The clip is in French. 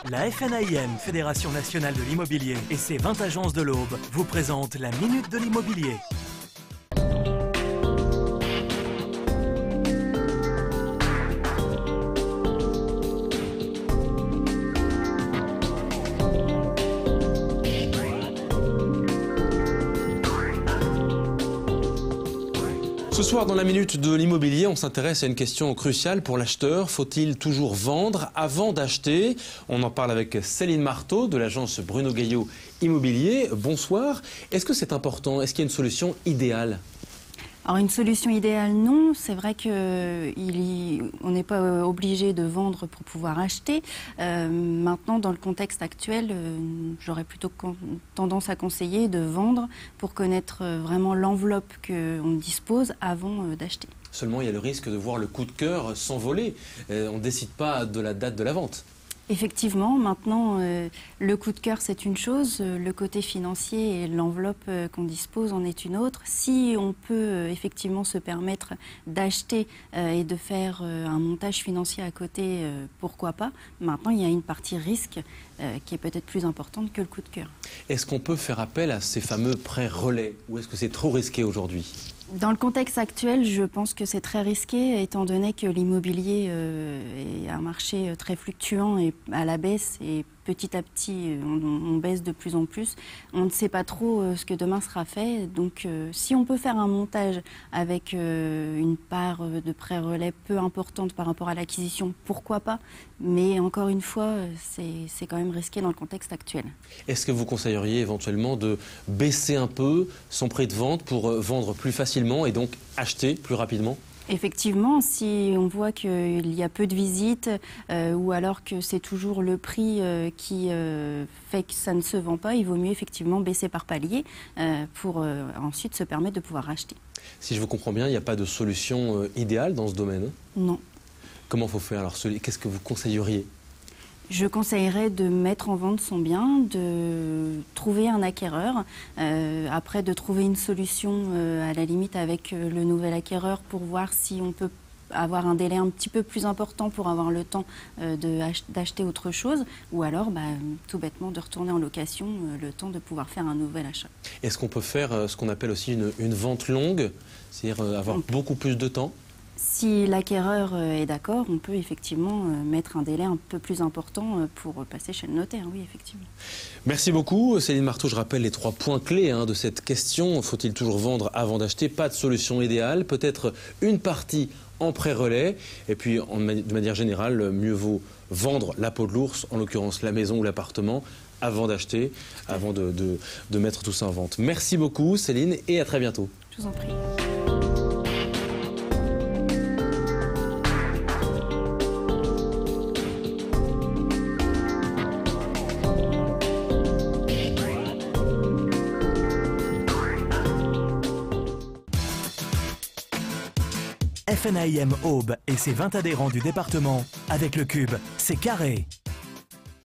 La FNAIM, Fédération nationale de l'immobilier, et ses 20 agences de l'Aube vous présentent la Minute de l'immobilier. Ce soir, dans la Minute de l'immobilier, on s'intéresse à une question cruciale pour l'acheteur. Faut-il toujours vendre avant d'acheter? On en parle avec Céline Marteau de l'agence Bruno Gaillot Immobilier. Bonsoir. Est-ce que c'est important? Est-ce qu'il y a une solution idéale? Alors une solution idéale, non. C'est vrai qu'on n'est pas obligé de vendre pour pouvoir acheter. Maintenant, dans le contexte actuel, j'aurais plutôt tendance à conseiller de vendre pour connaître vraiment l'enveloppe qu'on dispose avant d'acheter. Seulement, il y a le risque de voir le coup de cœur s'envoler. On ne décide pas de la date de la vente. Effectivement, maintenant, le coup de cœur, c'est une chose, le côté financier et l'enveloppe qu'on dispose en est une autre. Si on peut effectivement se permettre d'acheter et de faire un montage financier à côté, pourquoi pas. Maintenant, il y a une partie risque qui est peut-être plus importante que le coup de cœur. Est-ce qu'on peut faire appel à ces fameux prêts relais ou est-ce que c'est trop risqué aujourd'hui ? Dans le contexte actuel, je pense que c'est très risqué, étant donné que l'immobilier est un marché très fluctuant et à la baisse, et petit à petit, on baisse de plus en plus. On ne sait pas trop ce que demain sera fait. Donc, si on peut faire un montage avec une part de prêt relais peu importante par rapport à l'acquisition, pourquoi pas? Mais encore une fois, c'est quand même risqué dans le contexte actuel. Est-ce que vous conseilleriez éventuellement de baisser un peu son prix de vente pour vendre plus facilement et donc acheter plus rapidement ? Effectivement, si on voit qu'il y a peu de visites ou alors que c'est toujours le prix qui fait que ça ne se vend pas, il vaut mieux effectivement baisser par palier pour ensuite se permettre de pouvoir acheter. Si je vous comprends bien, il n'y a pas de solution idéale dans ce domaine? Non. Comment faut faire alors? Qu'est-ce que vous conseilleriez? Je conseillerais de mettre en vente son bien, de trouver un acquéreur, après de trouver une solution à la limite avec le nouvel acquéreur pour voir si on peut avoir un délai un petit peu plus important pour avoir le temps d'acheter autre chose, ou alors tout bêtement de retourner en location le temps de pouvoir faire un nouvel achat. Est-ce qu'on peut faire ce qu'on appelle aussi une vente longue, c'est-à-dire avoir beaucoup plus de temps? Si l'acquéreur est d'accord, on peut effectivement mettre un délai un peu plus important pour passer chez le notaire, oui, effectivement. Merci beaucoup, Céline Marteau. Je rappelle les 3 points clés de cette question. Faut-il toujours vendre avant d'acheter? Pas de solution idéale. Peut-être une partie en pré-relais. Et puis, de manière générale, mieux vaut vendre la peau de l'ours, en l'occurrence la maison ou l'appartement, avant d'acheter, avant de mettre tout ça en vente. Merci beaucoup, Céline, et à très bientôt. Je vous en prie. FNAIM Aube et ses 20 adhérents du département, avec le Cube, c'est carré.